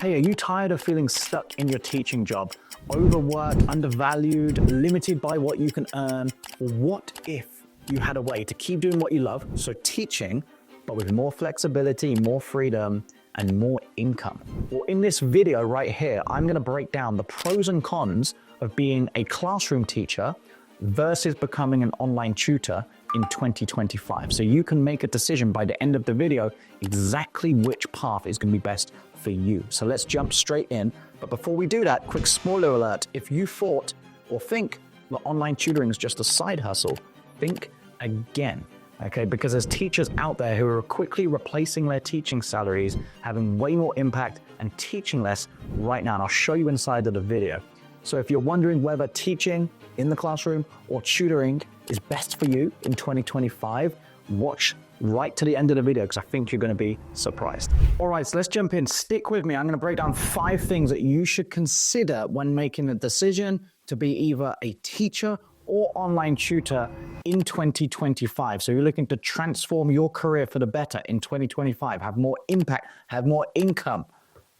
Hey, are you tired of feeling stuck in your teaching job? Overworked, undervalued, limited by what you can earn? Or what if you had a way to keep doing what you love, so teaching, but with more flexibility, more freedom, and more income? Well, in this video right here, I'm going to break down the pros and cons of being a classroom teacher versus becoming an online tutor in 2025. So you can make a decision by the end of the video exactly which path is going to be best for you. So let's jump straight in. But before we do that, quick spoiler alert. If you thought or think that online tutoring is just a side hustle, think again. Okay, because there's teachers out there who are quickly replacing their teaching salaries, having way more impact and teaching less right now. And I'll show you inside of the video. So if you're wondering whether teaching in the classroom or tutoring is best for you in 2025, watch right to the end of the video because I think you're going to be surprised. All right, so let's jump in. Stick with me. I'm going to break down 5 things that you should consider when making a decision to be either a teacher or online tutor in 2025. So you're looking to transform your career for the better in 2025, have more impact, have more income.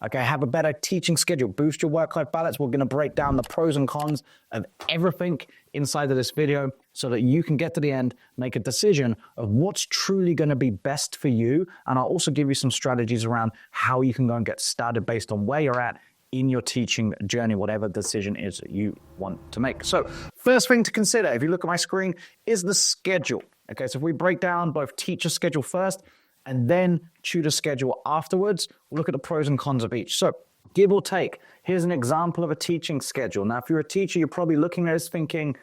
Okay, have a better teaching schedule, boost your work-life balance. We're going to break down the pros and cons of everything inside of this video so that you can get to the end, make a decision of what's truly going to be best for you. And I'll also give you some strategies around how you can go and get started based on where you're at in your teaching journey, whatever decision is that you want to make. So first thing to consider, if you look at my screen, is the schedule. Okay, so if we break down both teacher schedule first and then tutor schedule afterwards, we'll look at the pros and cons of each. So give or take, here's an example of a teaching schedule. Now, if you're a teacher, you're probably looking at this thinking,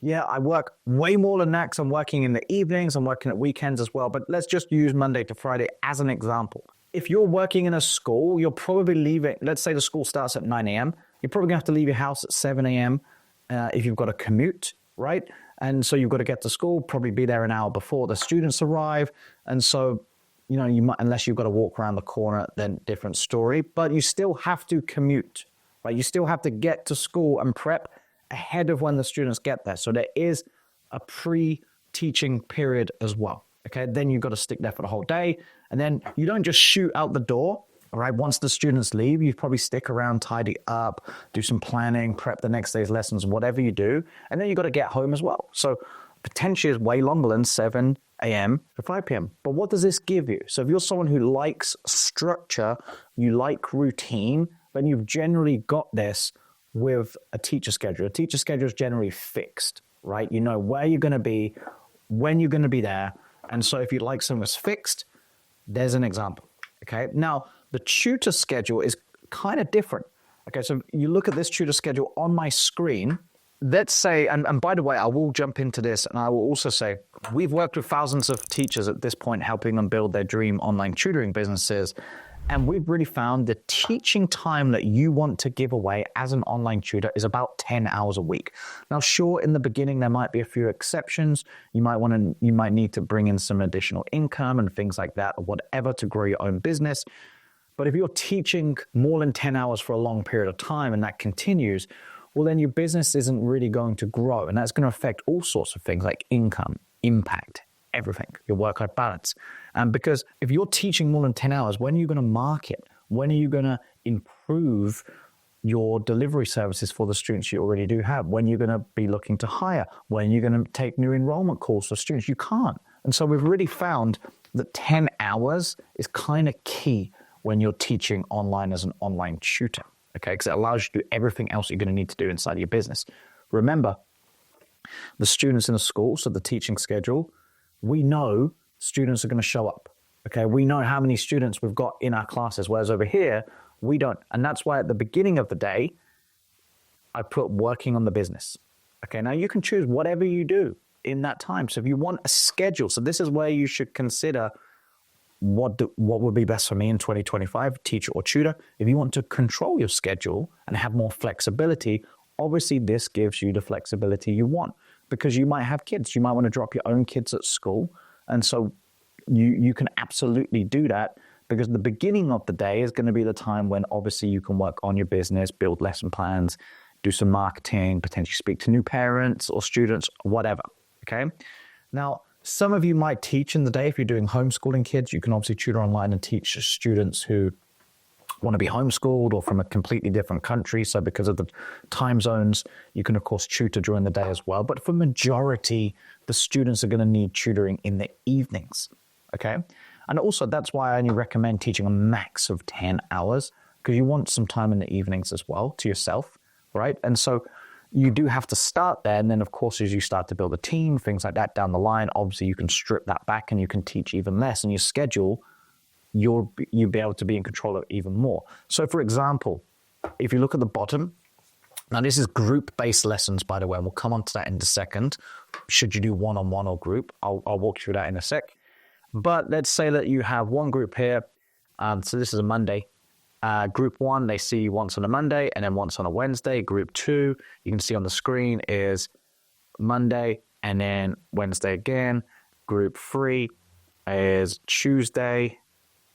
yeah, I work way more than that because I'm working in the evenings, I'm working at weekends as well, but let's just use Monday to Friday as an example. If you're working in a school, you're probably leaving, let's say the school starts at 9 a.m., you're probably gonna have to leave your house at 7 a.m. If you've got a commute, right? And so you've got to get to school, probably be there an hour before the students arrive. And so, you know, you might, unless you've got to walk around the corner, then different story, but you still have to commute, right? You still have to get to school and prep ahead of when the students get there. So there is a pre-teaching period as well, okay? Then you've got to stick there for the whole day. And then you don't just shoot out the door, all right? Once the students leave, you probably stick around, tidy up, do some planning, prep the next day's lessons, whatever you do. And then you've got to get home as well. So potentially is way longer than 7 a.m. to 5 p.m. But what does this give you? So if you're someone who likes structure, you like routine, then you've generally got this with a teacher schedule. A teacher schedule is generally fixed, right? You know where you're going to be, when you're going to be there. And so if you like something that's fixed, there's an example, okay? Now, the tutor schedule is kind of different. Okay, so you look at this tutor schedule on my screen. Let's say, and by the way, I will jump into this and I will also say, we've worked with thousands of teachers at this point, helping them build their dream online tutoring businesses. And we've really found the teaching time that you want to give away as an online tutor is about 10 hours a week. Now, sure, in the beginning, there might be a few exceptions. You might need to bring in some additional income and things like that or whatever to grow your own business. But if you're teaching more than 10 hours for a long period of time and that continues, well, then your business isn't really going to grow. And that's going to affect all sorts of things like income, impact, everything, your work-life balance. Because if you're teaching more than 10 hours, when are you going to market? When are you going to improve your delivery services for the students you already do have? When are you going to be looking to hire? When are you going to take new enrollment calls for students? You can't. And so we've really found that 10 hours is kind of key when you're teaching online as an online tutor. Okay, because it allows you to do everything else you're going to need to do inside of your business. Remember, the students in the school, so the teaching schedule, we know students are going to show up. Okay, we know how many students we've got in our classes, whereas over here, we don't. And that's why at the beginning of the day, I put working on the business. Okay, now you can choose whatever you do in that time. So if you want a schedule, so this is where you should consider what would be best for me in 2025, teacher or tutor. If you want to control your schedule and have more flexibility, obviously this gives you the flexibility you want because you might have kids. You might want to drop your own kids at school. And so you can absolutely do that because the beginning of the day is going to be the time when obviously you can work on your business, build lesson plans, do some marketing, potentially speak to new parents or students, whatever, okay? Now, some of you might teach in the day. If you're doing homeschooling kids, you can obviously tutor online and teach students who want to be homeschooled or from a completely different country. So because of the time zones, you can of course tutor during the day as well. But for majority, the students are going to need tutoring in the evenings. Okay. And also that's why I only recommend teaching a max of 10 hours, because you want some time in the evenings as well to yourself. Right. And so you do have to start there. And then of course, as you start to build a team, things like that down the line, obviously you can strip that back and you can teach even less, and your schedule, you'll be able to be in control of even more. So for example, if you look at the bottom, now this is group-based lessons, by the way, and we'll come on to that in a second. Should you do one-on-one or group? I'll walk you through that in a sec. But let's say that you have one group here. So this is a Monday. Group 1, they see you once on a Monday and then once on a Wednesday. Group 2, you can see on the screen, is Monday and then Wednesday again. Group 3 is Tuesday.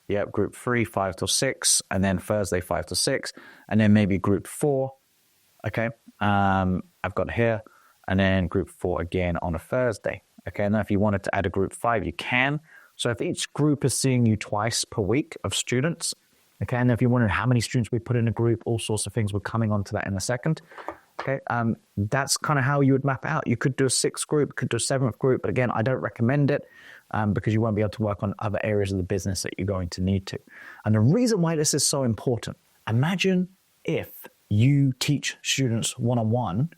Yep, group 3, 5 till 6, and then Thursday, 5 to 6, and then maybe group 4, okay, I've got here, and then group 4 again on a Thursday, okay. Now if you wanted to add a group 5, you can. So if each group is seeing you twice per week of students, okay, and if you wonder how many students we put in a group, all sorts of things, we're coming on to that in a second, okay, that's kind of how you would map out. You could do a 6th group, could do a 7th group, but again, I don't recommend it. Because you won't be able to work on other areas of the business that you're going to need to. And the reason why this is so important, imagine if you teach students one-on-one,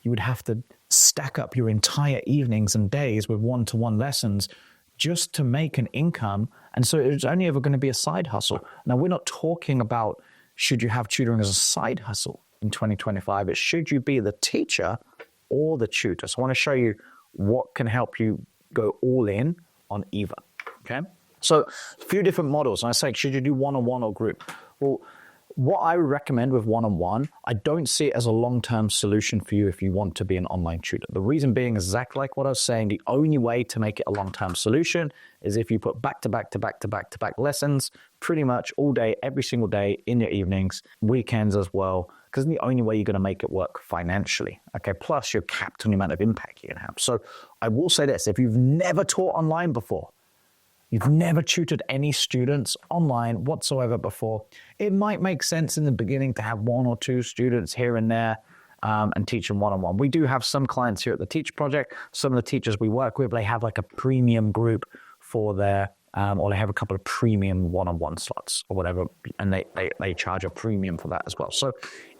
you would have to stack up your entire evenings and days with one-to-one lessons just to make an income. And so it's only ever going to be a side hustle. Now, we're not talking about should you have tutoring as a side hustle in 2025. It's should you be the teacher or the tutor. So I want to show you what can help you go all in on either, okay? So a few different models. And I say, should you do one-on-one or group? Well, what I would recommend with one-on-one, I don't see it as a long-term solution for you if you want to be an online tutor. The reason being exactly like what I was saying, the only way to make it a long-term solution is if you put back-to-back lessons pretty much all day, every single day in your evenings, weekends as well, because the only way you're going to make it work financially, okay? Plus, you're capped on the amount of impact you can have. So I will say this, if you've never taught online before, you've never tutored any students online whatsoever before, it might make sense in the beginning to have 1 or 2 students here and there and teach them one-on-one. We do have some clients here at the Teach Project. Some of the teachers we work with, they have like a premium group for their, or they have a couple of premium one-on-one slots or whatever, and they charge a premium for that as well. So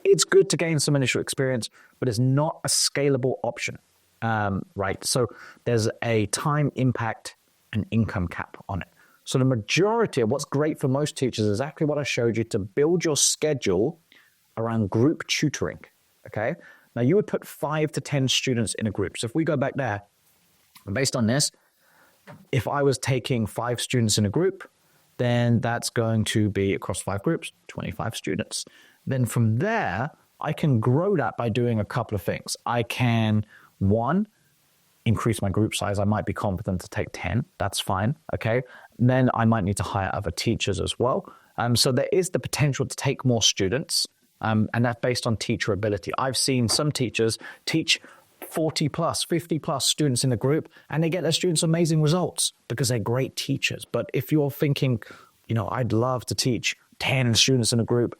it's good to gain some initial experience, but it's not a scalable option, right? So there's a time impact and income cap on it. So the majority of what's great for most teachers is exactly what I showed you, to build your schedule around group tutoring, okay? Now you would put 5 to 10 students in a group. So if we go back there, based on this, if I was taking 5 students in a group, then that's going to be across 5 groups, 25 students. Then from there, I can grow that by doing a couple of things. I can, 1, increase my group size. I might be competent to take 10. That's fine, okay? Then I might need to hire other teachers as well. So there is the potential to take more students, and that's based on teacher ability. I've seen some teachers teach 40 plus, 50 plus students in a group, and they get their students amazing results because they're great teachers. But if you're thinking, you know, I'd love to teach 10 students in a group,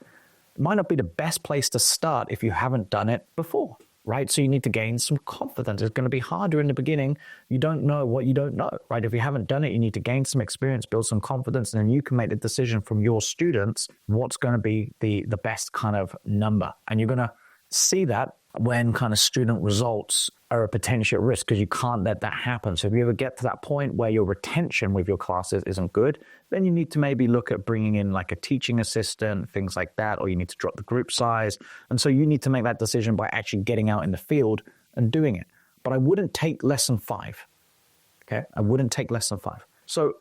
it might not be the best place to start if you haven't done it before, right? So you need to gain some confidence. It's going to be harder in the beginning. You don't know what you don't know, right? If you haven't done it, you need to gain some experience, build some confidence, and then you can make the decision from your students what's going to be the best kind of number. And you're going to see that when kind of student results are a potential risk, because you can't let that happen. So if you ever get to that point where your retention with your classes isn't good, then you need to maybe look at bringing in like a teaching assistant, things like that, or you need to drop the group size. And so you need to make that decision by actually getting out in the field and doing it. But I wouldn't take less than 5, okay? I wouldn't take less than 5. So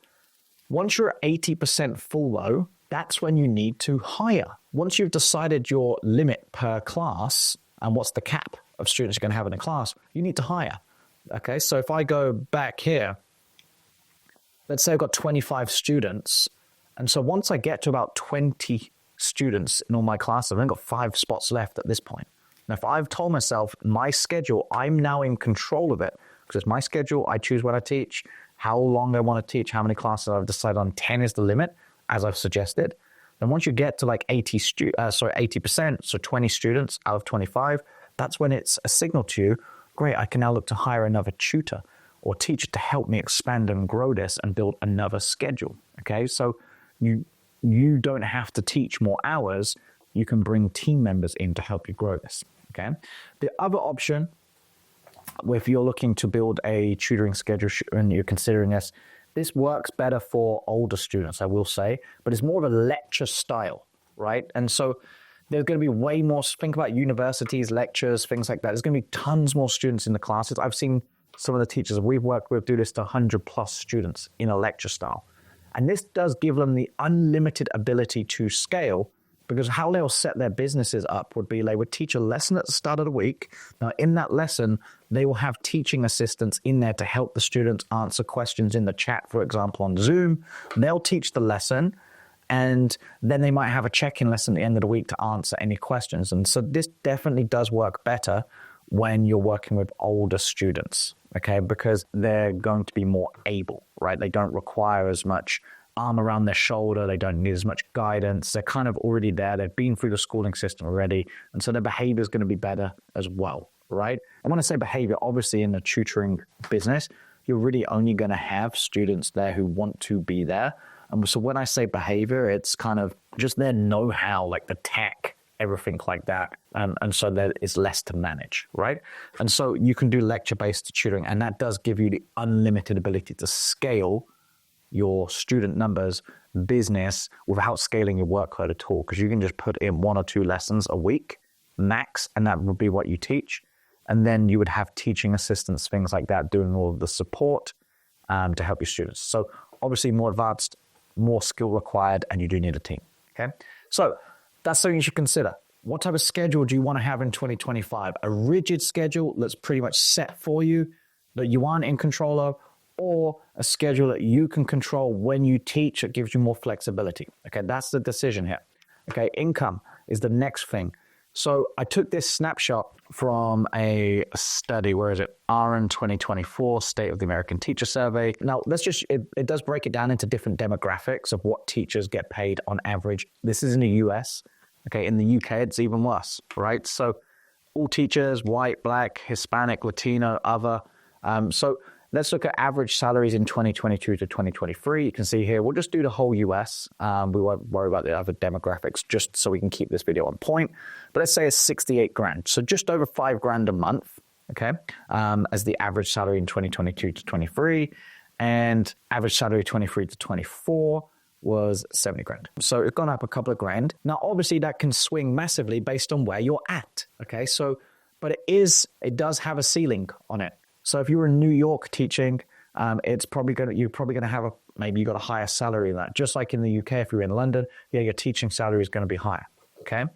once you're 80% full though, that's when you need to hire. Once you've decided your limit per class and what's the cap of students you're going to have in a class, you need to hire. Okay, so if I go back here, let's say I've got 25 students. And so once I get to about 20 students in all my classes, I've only got 5 spots left at this point. Now, if I've told myself my schedule, I'm now in control of it because it's my schedule. I choose what I teach, how long I want to teach, how many classes I've decided on. 10 is the limit, as I've suggested. Then once you get to like 80%, so 20 students out of 25, that's when it's a signal to you, great, I can now look to hire another tutor or teacher to help me expand and grow this and build another schedule. Okay, so you don't have to teach more hours. You can bring team members in to help you grow this. Okay, the other option, if you're looking to build a tutoring schedule and you're considering this works better for older students, I will say, but it's more of a lecture style, right? And so there's going to be way more, think about universities, lectures, things like that. There's going to be tons more students in the classes. I've seen some of the teachers we've worked with do this to 100 plus students in a lecture style. And this does give them the unlimited ability to scale, because how they'll set their businesses up would be they would teach a lesson at the start of the week. Now, in that lesson, they will have teaching assistants in there to help the students answer questions in the chat, for example, on Zoom. They'll teach the lesson, and then they might have a check-in lesson at the end of the week to answer any questions. And so this definitely does work better when you're working with older students, okay? Because they're going to be more able, right? They don't require as much arm around their shoulder. They don't need as much guidance. They're kind of already there. They've been through the schooling system already. And so their behavior is going to be better as well, right? And when I say behavior, obviously in the tutoring business, you're really only going to have students there who want to be there. And so when I say behavior, it's kind of just their know-how, like the tech, everything like that. And so there is less to manage, right? And so you can do lecture-based tutoring, and that does give you the unlimited ability to scale your student numbers, business, without scaling your workload at all, because you can just put in 1 or 2 lessons a week max, and that would be what you teach. And then you would have teaching assistants, things like that, doing all of the support to help your students. So obviously more advanced, more skill required, and you do need a team, okay? So that's something you should consider. What type of schedule do you want to have in 2025? A rigid schedule that's pretty much set for you, that you aren't in control of, or a schedule that you can control when you teach that gives you more flexibility? Okay, that's the decision here. Okay, income is the next thing. So I took this snapshot from a study, where is it? RN 2024, State of the American Teacher Survey. Now, it does break it down into different demographics of what teachers get paid on average. This is in the US. Okay, in the UK, it's even worse, right? So all teachers, white, black, Hispanic, Latino, other. So let's look at average salaries in 2022 to 2023. You can see here, we'll just do the whole US. We won't worry about the other demographics, just so we can keep this video on point. But let's say it's 68 grand. So just over 5 grand a month, okay, as the average salary in 2022 to 23. And average salary 23 to 24 was 70 grand. So it's gone up a couple of grand. Now, obviously that can swing massively based on where you're at, okay? So, but it does have a ceiling on it. So if you were in New York teaching, you're probably going to have maybe you got a higher salary than that. Just like in the UK, if you're in London, yeah, your teaching salary is going to be higher. Okay.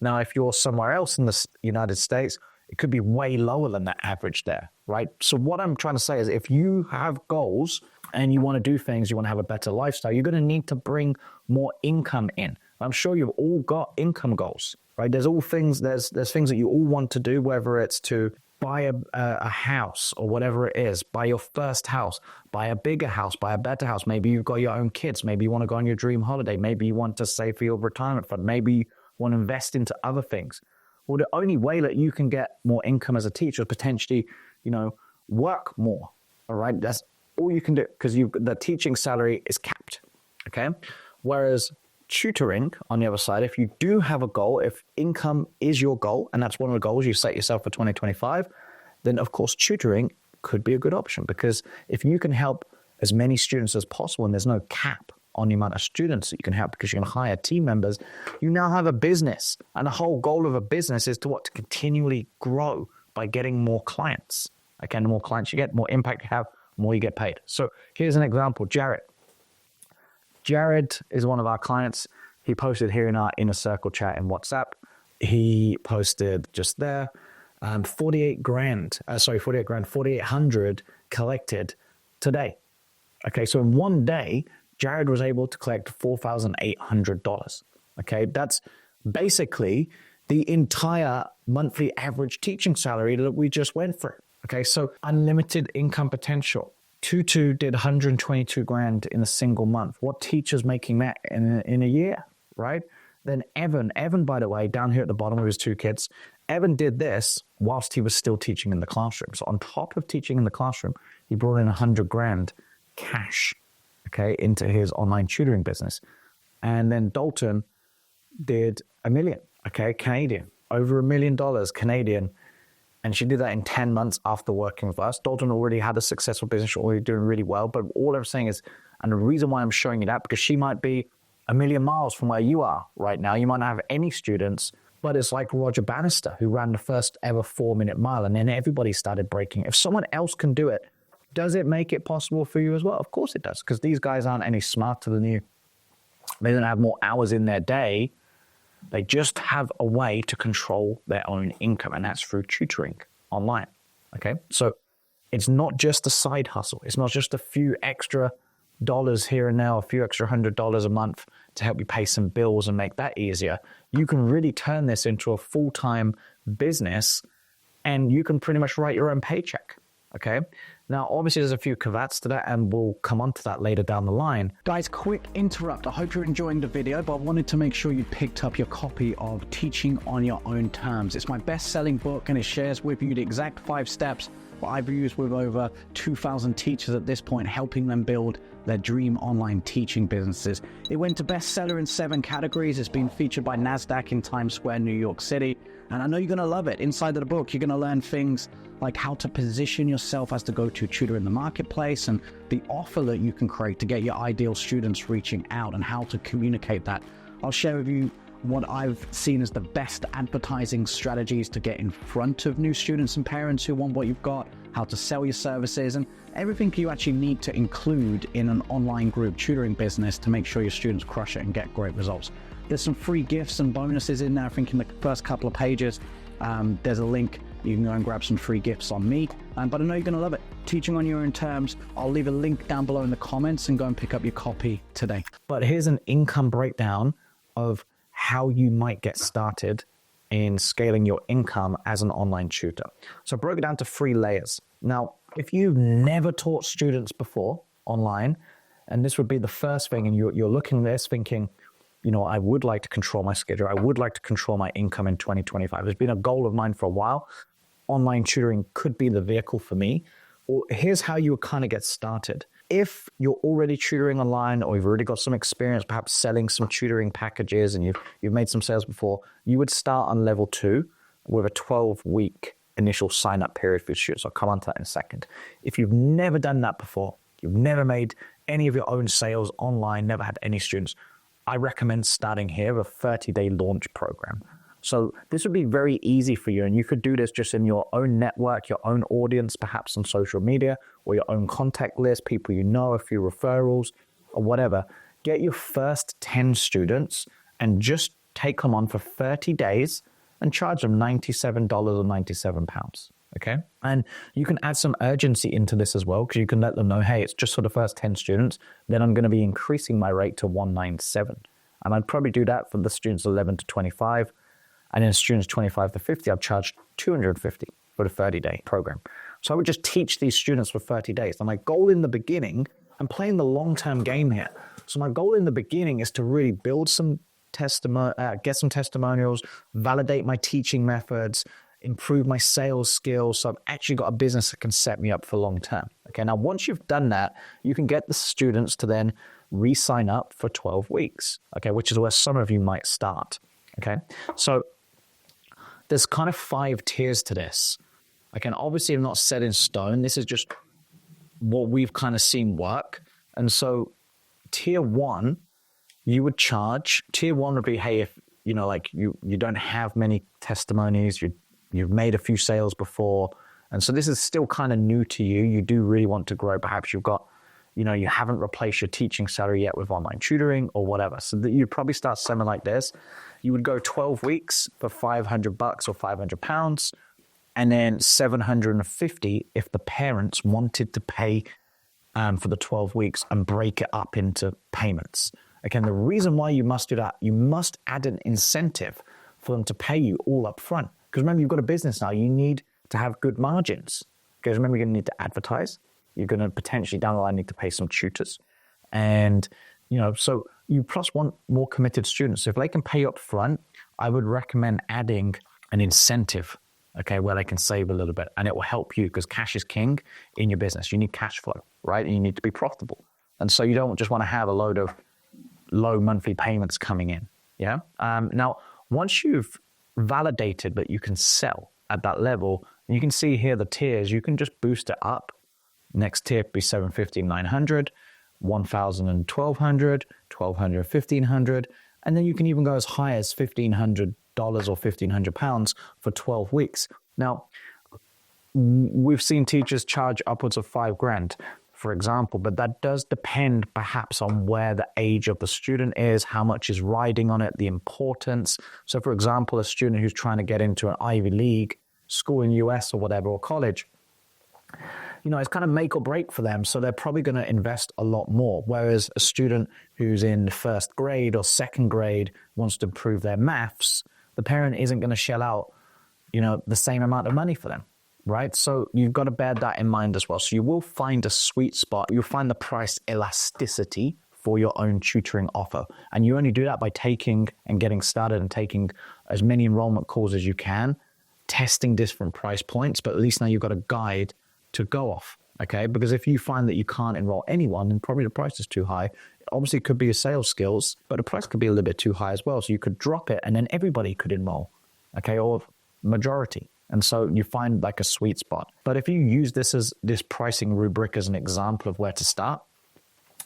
Now, if you're somewhere else in the United States, it could be way lower than that average there, right? So what I'm trying to say is, if you have goals and you want to do things, you want to have a better lifestyle, you're going to need to bring more income in. I'm sure you've all got income goals, right? There's things that you all want to do, whether it's to buy a house or whatever it is, buy your first house, buy a bigger house, buy a better house. Maybe you've got your own kids. Maybe you want to go on your dream holiday. Maybe you want to save for your retirement fund. Maybe you want to invest into other things. Well, the only way that you can get more income as a teacher is potentially, work more. All right. That's all you can do, because the teaching salary is capped. Okay. Whereas tutoring, on the other side, if you do have a goal, if income is your goal, and that's one of the goals you set yourself for 2025, then of course tutoring could be a good option, because if you can help as many students as possible, and there's no cap on the amount of students that you can help because you can hire team members, you now have a business. And the whole goal of a business is to continually grow by getting more clients. Again, the more clients you get, more impact you have, more you get paid. So here's an example. Jared is one of our clients. He posted here in our inner circle chat in WhatsApp. He posted just there, 4,800 collected today. Okay, so in one day, Jared was able to collect $4,800. Okay, that's basically the entire monthly average teaching salary that we just went through. Okay, so unlimited income potential. Tutor did 122 grand in a single month. What teacher's making that in a year? right? Then Evan, by the way, down here at the bottom with his 2 kids, Evan did this whilst he was still teaching in the classroom. So on top of teaching in the classroom, he brought in 100 grand cash, okay, into his online tutoring business. And then Dalton did $1 million, okay, Canadian, over $1 million Canadian. And she did that in 10 months after working with us. Dalton already had a successful business, already doing really well. But all I'm saying is, and the reason why I'm showing you that, because she might be a million miles from where you are right now. You might not have any students, but it's like Roger Bannister, who ran the first ever 4-minute mile, and then everybody started breaking. If someone else can do it, does it make it possible for you as well? Of course it does, because these guys aren't any smarter than you. They don't have more hours in their day. They just have a way to control their own income, and that's through tutoring online, okay? So it's not just a side hustle. It's not just a few extra dollars here and now, a few extra $100 a month to help you pay some bills and make that easier. You can really turn this into a full-time business, and you can pretty much write your own paycheck, okay? Now, obviously, there's a few caveats to that, and we'll come on to that later down the line. Guys, quick interrupt. I hope you're enjoying the video, but I wanted to make sure you picked up your copy of Teaching on Your Own Terms. It's my best-selling book, and it shares with you the exact 5 steps that I've used with over 2,000 teachers at this point, helping them build their dream online teaching businesses. It went to bestseller in 7 categories. It's been featured by NASDAQ in Times Square, New York City. And I know you're going to love it. Inside of the book, you're going to learn things like how to position yourself as the go-to tutor in the marketplace, and the offer that you can create to get your ideal students reaching out, and how to communicate that. I'll share with you what I've seen as the best advertising strategies to get in front of new students and parents who want what you've got, how to sell your services, and everything you actually need to include in an online group tutoring business to make sure your students crush it and get great results. There's some free gifts and bonuses in there. I think in the first couple of pages, there's a link. You can go and grab some free gifts on me, but I know you're going to love it. Teaching on Your Own Terms. I'll leave a link down below in the comments, and go and pick up your copy today. But here's an income breakdown of how you might get started in scaling your income as an online tutor. So I broke it down to 3 layers. Now, if you've never taught students before online, and this would be the first thing, and you're looking at this thinking, you know, I would like to control my schedule. I would like to control my income in 2025. It's been a goal of mine for a while. Online tutoring could be the vehicle for me. Or here's how you would kind of get started. If you're already tutoring online, or you've already got some experience, perhaps selling some tutoring packages, and you've made some sales before, you would start on level 2 with a 12-week initial sign-up period for your students. I'll come on to that in a second. If you've never done that before, you've never made any of your own sales online, never had any students, I recommend starting here with a 30-day launch program. So this would be very easy for you, and you could do this just in your own network, your own audience, perhaps on social media, or your own contact list, people you know, a few referrals, or whatever. Get your first 10 students and just take them on for 30 days and charge them $97 or £97, okay? And you can add some urgency into this as well, because you can let them know, hey, it's just for the first 10 students, then I'm going to be increasing my rate to $197. And I'd probably do that for the students 11 to 25. And then students 25 to 50, I've charged $250 for the 30-day program. So I would just teach these students for 30 days. And my goal in the beginning, I'm playing the long-term game here. So my goal in the beginning is to really build some get some testimonials, validate my teaching methods, improve my sales skills. So I've actually got a business that can set me up for long term. Okay, now once you've done that, you can get the students to then re-sign up for 12 weeks, okay, which is where some of you might start. Okay, so there's kind of 5 tiers to this. Okay, and obviously I'm not set in stone. This is just what we've kind of seen work. And so tier 1, you would charge. Tier 1 would be, hey, if you know, like you don't have many testimonies, you've made a few sales before, and so this is still kind of new to you. You do really want to grow. Perhaps you've got, you know, you haven't replaced your teaching salary yet with online tutoring or whatever. So that you'd probably start something like this. You would go 12 weeks for $500 or £500, and then $750 if the parents wanted to pay for the 12 weeks and break it up into payments. Again, the reason why you must do that, you must add an incentive for them to pay you all up front. Because remember, you've got a business now. You need to have good margins. Because remember, you're going to need to advertise. You're going to potentially down the line need to pay some tutors. And, you know, so you plus want more committed students. So if they can pay up front, I would recommend adding an incentive, okay, where they can save a little bit, and it will help you because cash is king in your business. You need cash flow, right? And you need to be profitable. And so you don't just want to have a load of low monthly payments coming in, yeah? Now, once you've validated that you can sell at that level, you can see here the tiers, you can just boost it up. Next tier would be 750, 900, 1,000 and 1,200, 1,200, 1,500, and then you can even go as high as $1,500 or £1,500 for 12 weeks. Now, we've seen teachers charge upwards of $5,000, for example, but that does depend perhaps on where the age of the student is, how much is riding on it, the importance. So for example, a student who's trying to get into an Ivy League school in US or whatever, or college, you know, it's kind of make or break for them. So they're probably going to invest a lot more. Whereas a student who's in first grade or second grade wants to improve their maths, the parent isn't going to shell out, you know, the same amount of money for them, right? So you've got to bear that in mind as well. So you will find a sweet spot. You'll find the price elasticity for your own tutoring offer. And you only do that by taking and getting started and taking as many enrollment calls as you can, testing different price points, but at least now you've got a guide to go off, okay? Because if you find that you can't enroll anyone, then probably the price is too high. Obviously, it could be your sales skills, but the price could be a little bit too high as well. So you could drop it and then everybody could enroll, okay? Or majority. And so you find like a sweet spot. But if you use this pricing rubric as an example of where to start,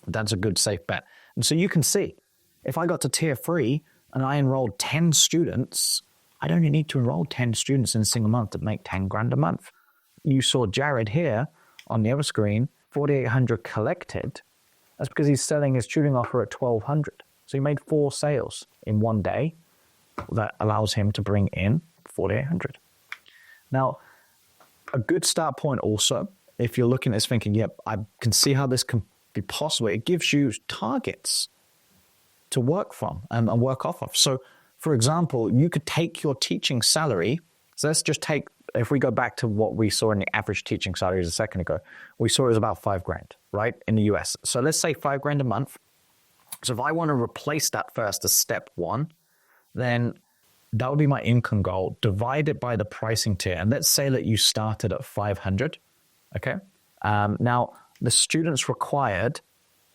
that's a good safe bet. And so you can see, if I got to tier 3 and I enrolled 10 students, I don't need to enroll 10 students in a single month to make 10 grand a month. You saw Jared here on the other screen, 4,800 collected. That's because he's selling his tutoring offer at 1,200. So he made 4 sales in one day. That allows him to bring in 4,800. Now, a good start point also, if you're looking at this thinking, yep, I can see how this can be possible. It gives you targets to work from and work off of. So, for example, you could take your teaching salary. So let's just take, if we go back to what we saw in the average teaching salaries a second ago, we saw it was about $5,000, right, in the US. So let's say $5,000 a month. So if I want to replace that first as step 1, then that would be my income goal. Divide it by the pricing tier. And let's say that you started at 500, okay? Now, the students required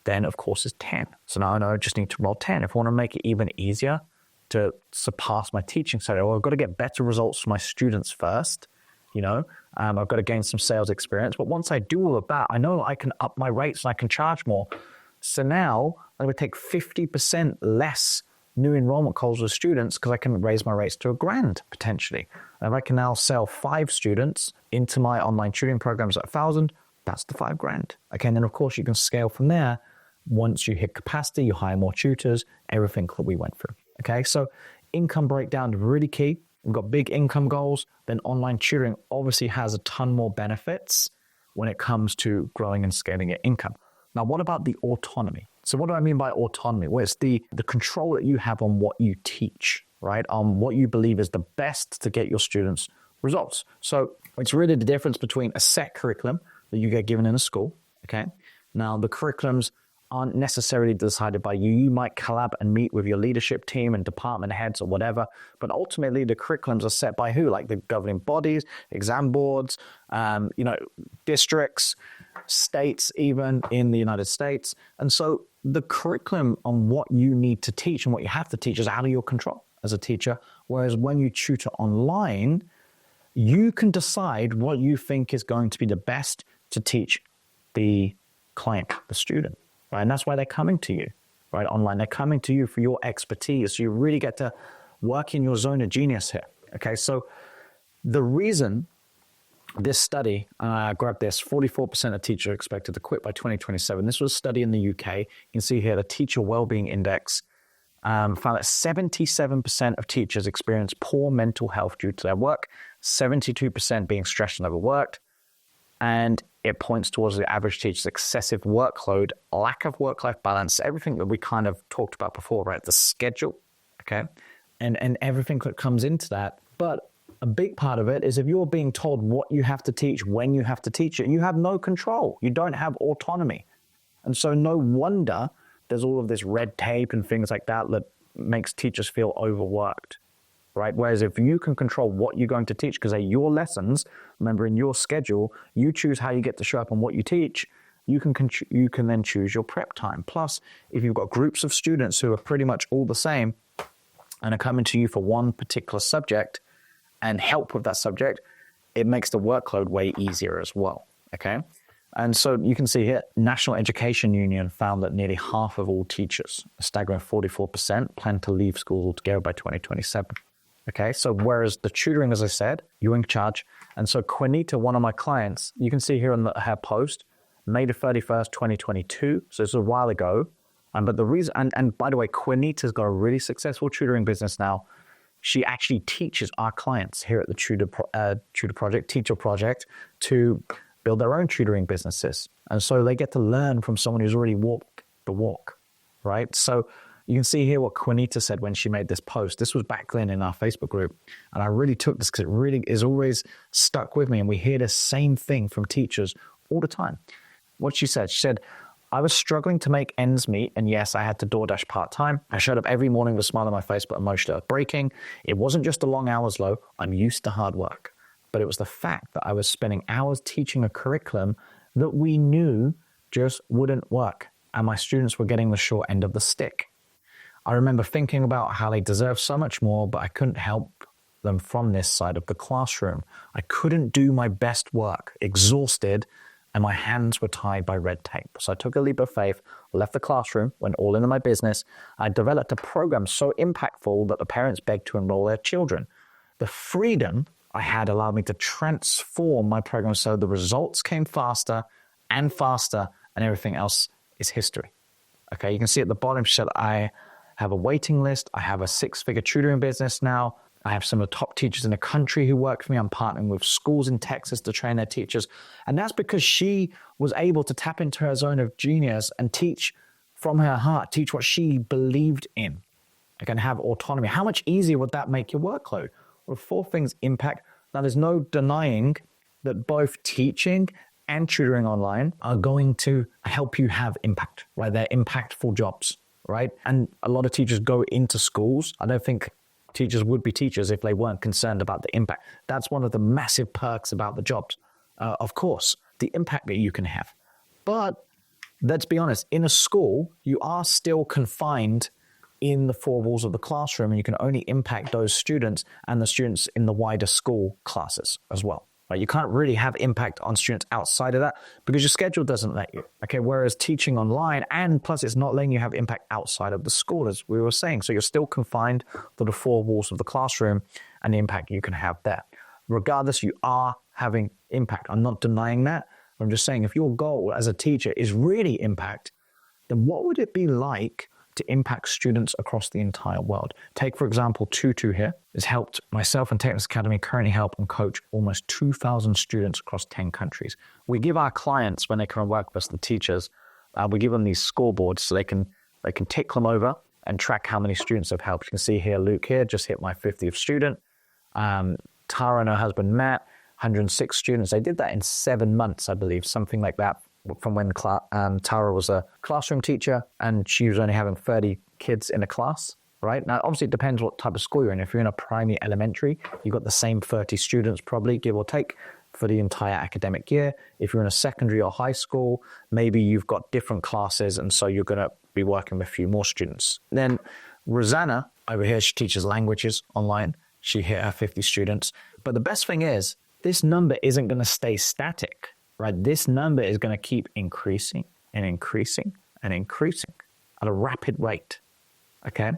then, of course, is 10. So now I know I just need to roll 10. If I want to make it even easier to surpass my teaching salary, well, I've got to get better results for my students first. You know, I've got to gain some sales experience. But once I do all of that, I know I can up my rates and I can charge more. So now I would take 50% less new enrollment calls with students because I can raise my rates to $1,000 potentially. And if I can now sell 5 students into my online tutoring programs at 1,000, that's the $5,000. Okay, and then of course you can scale from there. Once you hit capacity, you hire more tutors, everything that we went through. Okay, so income breakdown is really key. We've got big income goals. Then online tutoring obviously has a ton more benefits when it comes to growing and scaling your income. Now, what about the autonomy? So what do I mean by autonomy? Well, it's the control that you have on what you teach, right? On what you believe is the best to get your students results. So it's really the difference between a set curriculum that you get given in a school, okay? Now, the curriculums aren't necessarily decided by you. You might collab and meet with your leadership team and department heads or whatever, but ultimately the curriculums are set by who? Like the governing bodies, exam boards, districts, states, even in the United States. And so the curriculum on what you need to teach and what you have to teach is out of your control as a teacher. Whereas when you tutor online, you can decide what you think is going to be the best to teach the client, the student. Right? And that's why they're coming to you, right? Online, they're coming to you for your expertise. So you really get to work in your zone of genius here. Okay, so the reason this study, I grabbed this, 44% of teachers are expected to quit by 2027. This was a study in the UK. You can see here the Teacher Wellbeing Index found that 77% of teachers experience poor mental health due to their work, 72% being stressed and overworked, and it points towards the average teacher's excessive workload, lack of work-life balance, everything that we kind of talked about before, right? The schedule, okay? And everything that comes into that. But a big part of it is if you're being told what you have to teach, when you have to teach it, you have no control. You don't have autonomy. And so no wonder there's all of this red tape and things like that that makes teachers feel overworked, right? Whereas if you can control what you're going to teach, because they're your lessons, remember, in your schedule, you choose how you get to show up and what you teach, you can then choose your prep time. Plus, if you've got groups of students who are pretty much all the same and are coming to you for one particular subject and help with that subject, it makes the workload way easier as well, okay? And so you can see here, National Education Union found that nearly half of all teachers, a staggering 44%, plan to leave schools altogether by 2027. Okay, so whereas the tutoring, as I said, you're in charge. And so Quinita, one of my clients, you can see here on her post, May the 31st, 2022. So it's a while ago. But the reason, and by the way, Quinita's got a really successful tutoring business now. She actually teaches our clients here at the Tutor Project to build their own tutoring businesses. And so they get to learn from someone who's already walked the walk, right? So you can see here what Quinita said when she made this post. This was back then in our Facebook group. And I really took this because it really is always stuck with me. And we hear the same thing from teachers all the time. What she said, I was struggling to make ends meet. And yes, I had to DoorDash part-time. I showed up every morning with a smile on my face, but emotionally I was breaking. It wasn't just the long hours, though. I'm used to hard work. But it was the fact that I was spending hours teaching a curriculum that we knew just wouldn't work. And my students were getting the short end of the stick. I remember thinking about how they deserve so much more, but I couldn't help them from this side of the classroom. I couldn't do my best work, exhausted, and my hands were tied by red tape. So I took a leap of faith, left the classroom, went all into my business. I developed a program so impactful that the parents begged to enroll their children. The freedom I had allowed me to transform my program so the results came faster, and everything else is history. Okay, you can see at the bottom, she said, I have a waiting list. I have a 6-figure tutoring business now. I have some of the top teachers in the country who work for me. I'm partnering with schools in Texas to train their teachers. And that's because she was able to tap into her zone of genius and teach from her heart, teach what she believed in. And have autonomy. How much easier would that make your workload? Well, 4 things impact. Now, there's no denying that both teaching and tutoring online are going to help you have impact, right? They're impactful jobs, right? And a lot of teachers go into schools. I don't think teachers would be teachers if they weren't concerned about the impact. That's one of the massive perks about the jobs. Of course, the impact that you can have. But let's be honest, in a school, you are still confined in the 4 walls of the classroom, and you can only impact those students and the students in the wider school classes as well. Right? You can't really have impact on students outside of that because your schedule doesn't let you. Okay, whereas teaching online, and plus it's not letting you have impact outside of the school, as we were saying. So you're still confined to the 4 walls of the classroom and the impact you can have there. Regardless, you are having impact. I'm not denying that. I'm just saying if your goal as a teacher is really impact, then what would it be like to impact students across the entire world? Take, for example, Tutor here has helped myself and Technics Academy currently help and coach almost 2,000 students across 10 countries. We give our clients, when they come and work with us, the teachers, we give them these scoreboards so they can tick them over and track how many students have helped. You can see here, Luke here just hit my 50th student. Tara and her husband, Matt, 106 students. They did that in 7 months, I believe, something like that. From when Tara was a classroom teacher and she was only having 30 kids in a class, right? Now, obviously, it depends what type of school you're in. If you're in a primary elementary, you've got the same 30 students probably, give or take, for the entire academic year. If you're in a secondary or high school, maybe you've got different classes, and so you're going to be working with a few more students. Then Rosanna, over here, she teaches languages online. She hit her 50 students. But the best thing is, this number isn't going to stay static. Right, this number is going to keep increasing and increasing and increasing at a rapid rate. Okay.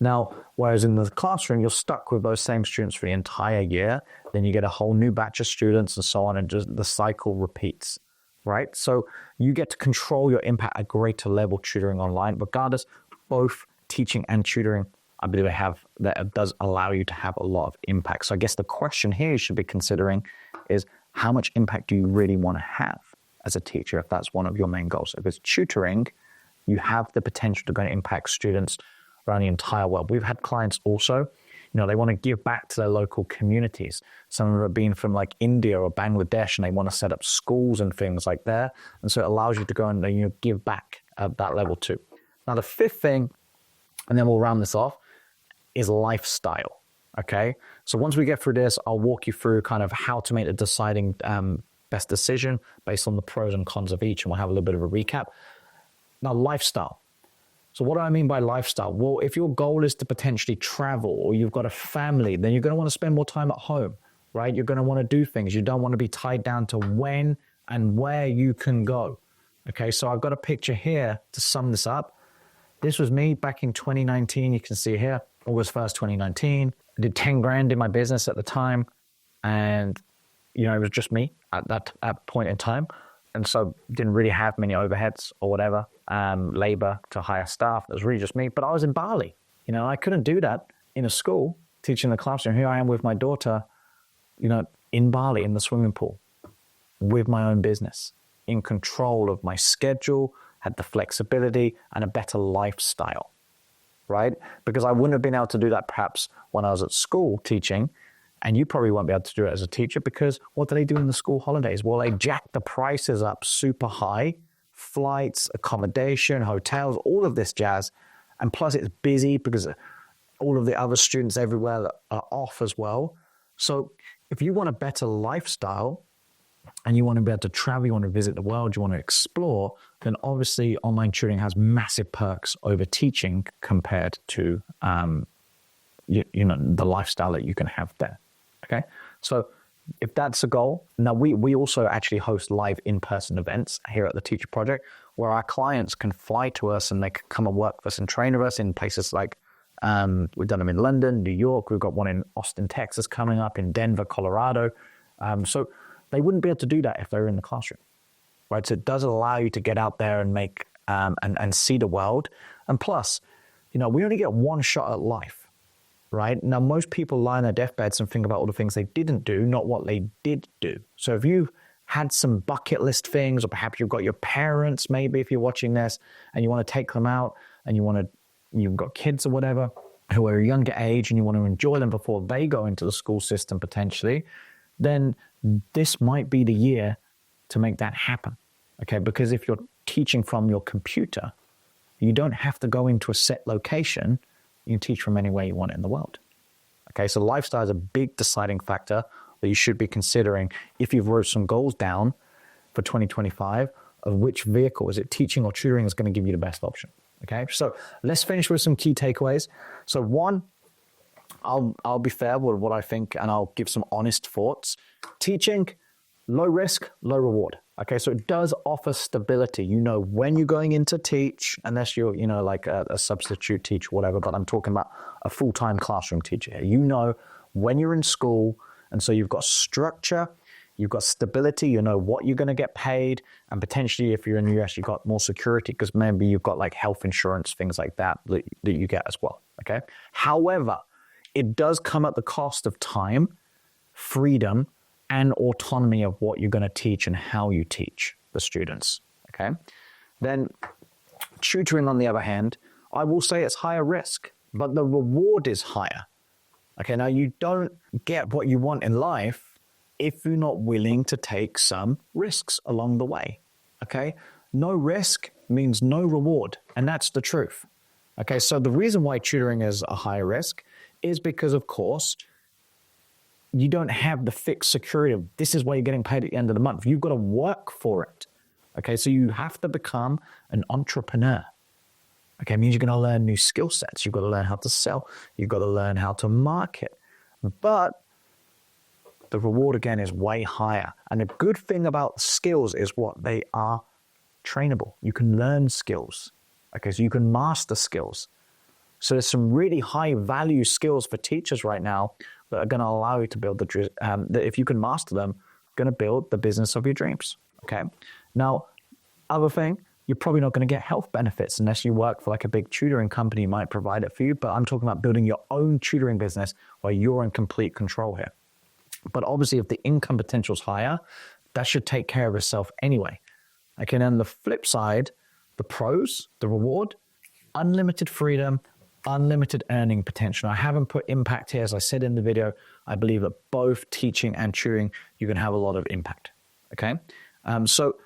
Now, whereas in the classroom, you're stuck with those same students for the entire year, then you get a whole new batch of students and so on, and just the cycle repeats. Right. So you get to control your impact at a greater level tutoring online. Regardless, both teaching and tutoring, I believe that does allow you to have a lot of impact. So I guess the question here you should be considering is, how much impact do you really want to have as a teacher if that's one of your main goals? If it's tutoring, you have the potential to go and impact students around the entire world. We've had clients also, they want to give back to their local communities. Some of them have been from like India or Bangladesh, and they want to set up schools and things like that. And so it allows you to go and give back at that level too. Now, the fifth thing, and then we'll round this off, is lifestyle. Okay. So once we get through this, I'll walk you through kind of how to make the deciding best decision based on the pros and cons of each. And we'll have a little bit of a recap. Now, lifestyle. So what do I mean by lifestyle? Well, if your goal is to potentially travel or you've got a family, then you're going to want to spend more time at home, right? You're going to want to do things. You don't want to be tied down to when and where you can go. Okay, so I've got a picture here to sum this up. This was me back in 2019. You can see here, August 1st, 2019. I did 10 grand in my business at the time. And, you know, it was just me at that point in time. And so didn't really have many overheads or whatever, labor to hire staff. It was really just me. But I was in Bali. You know, I couldn't do that in a school, teaching the classroom. Here I am with my daughter, you know, in Bali, in the swimming pool, with my own business, in control of my schedule, had the flexibility and a better lifestyle, right? Because I wouldn't have been able to do that perhaps when I was at school teaching, and you probably won't be able to do it as a teacher because what do they do in the school holidays? Well, they jack the prices up super high, flights, accommodation, hotels, all of this jazz. And plus it's busy because all of the other students everywhere are off as well. So if you want a better lifestyle and you want to be able to travel, you want to visit the world, you want to explore, then obviously online tutoring has massive perks over teaching compared to you know, the lifestyle that you can have there. Okay, so if that's a goal, now we also actually host live in-person events here at the Teacher Project where our clients can fly to us and they can come and work with us and train with us in places like we've done them in London, New York, we've got one in Austin, Texas coming up, in Denver, Colorado. So they wouldn't be able to do that if they were in the classroom, right? So it does allow you to get out there and make and see the world. And plus, you know, we only get one shot at life. Right? Now, most people lie on their deathbeds and think about all the things they didn't do, not what they did do. So if you've had some bucket list things, or perhaps you've got your parents, maybe if you're watching this, and you want to take them out, and you've got kids or whatever, who are a younger age, and you want to enjoy them before they go into the school system potentially, then this might be the year to make that happen. Okay? Because if you're teaching from your computer, you don't have to go into a set location. You can teach from anywhere you want in the world. Okay, so lifestyle is a big deciding factor that you should be considering if you've wrote some goals down for 2025 of which vehicle, is it teaching or tutoring, is going to give you the best option. Okay, so let's finish with some key takeaways. So one, I'll be fair with what I think and I'll give some honest thoughts. Teaching, low risk, low reward. Okay, so it does offer stability. You know when you're going in to teach, unless you're, you know, like a substitute teacher, whatever, but I'm talking about a full-time classroom teacher here. You know when you're in school, and so you've got structure, you've got stability, you know what you're going to get paid, and potentially if you're in the US, you've got more security because maybe you've got like health insurance, things like that you get as well, okay? However, it does come at the cost of time, freedom, and autonomy of what you're going to teach and how you teach the students, okay? Then tutoring, on the other hand, I will say it's higher risk, but the reward is higher. Okay, now you don't get what you want in life if you're not willing to take some risks along the way, okay? No risk means no reward, and that's the truth. Okay, so the reason why tutoring is a higher risk is because, of course, you don't have the fixed security of this is what you're getting paid at the end of the month. You've got to work for it. Okay, so you have to become an entrepreneur. Okay, it means you're going to learn new skill sets. You've got to learn how to sell. You've got to learn how to market. But the reward, again, is way higher. And the good thing about skills is what they are trainable. You can learn skills. Okay, so you can master skills. So there's some really high value skills for teachers right now that are going to allow you to build that if you can master them, going to build the business of your dreams. Okay. Now, other thing, you're probably not going to get health benefits unless you work for like a big tutoring company might provide it for you. But I'm talking about building your own tutoring business where you're in complete control here. But obviously, if the income potential is higher, that should take care of itself anyway. Okay. And then the flip side, the pros, the reward, unlimited freedom, unlimited earning potential. I haven't put impact here. As I said in the video, I believe that both teaching and tutoring, you can have a lot of impact. Okay. So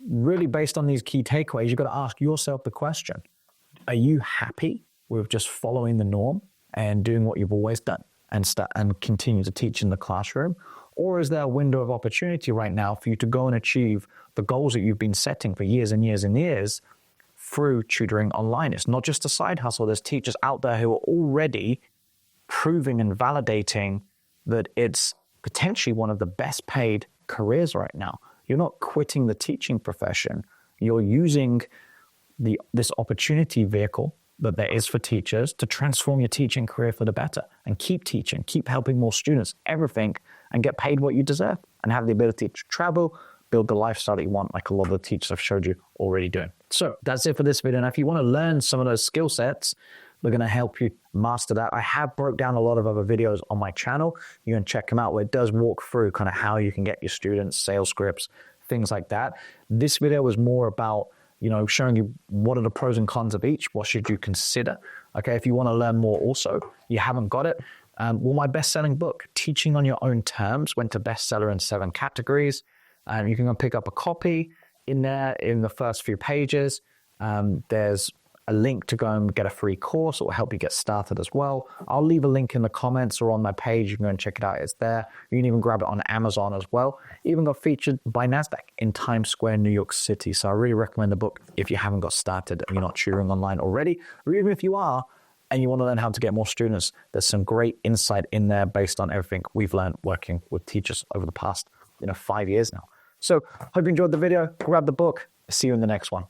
really based on these key takeaways, you've got to ask yourself the question, Are you happy with just following the norm and doing what you've always done and continue to teach in the classroom? Or is there a window of opportunity right now for you to go and achieve the goals that you've been setting for years and years and years through tutoring online? It's not just a side hustle. There's teachers out there who are already proving and validating that it's potentially one of the best paid careers right now. You're not quitting the teaching profession. You're using this opportunity vehicle that there is for teachers to transform your teaching career for the better and keep teaching, keep helping more students, everything, and get paid what you deserve and have the ability to travel, build the lifestyle that you want, like a lot of the teachers I've showed you already doing. So that's it for this video. Now, if you want to learn some of those skill sets, we're going to help you master that. I have broke down a lot of other videos on my channel. You can check them out where it does walk through kind of how you can get your students, sales scripts, things like that. This video was more about, showing you what are the pros and cons of each. What should you consider? Okay, if you want to learn more also, you haven't got it. My best-selling book, Teaching on Your Own Terms, went to bestseller in 7 categories. You can go pick up a copy. In there, in the first few pages, there's a link to go and get a free course. It will help you get started as well. I'll leave a link in the comments or on my page. You can go and check it out. It's there. You can even grab it on Amazon as well. Even got featured by NASDAQ in Times Square, New York City. So I really recommend the book if you haven't got started and you're not tutoring online already, or even if you are and you want to learn how to get more students. There's some great insight in there based on everything we've learned working with teachers over the past 5 years now. So hope you enjoyed the video. Grab the book. See you in the next one.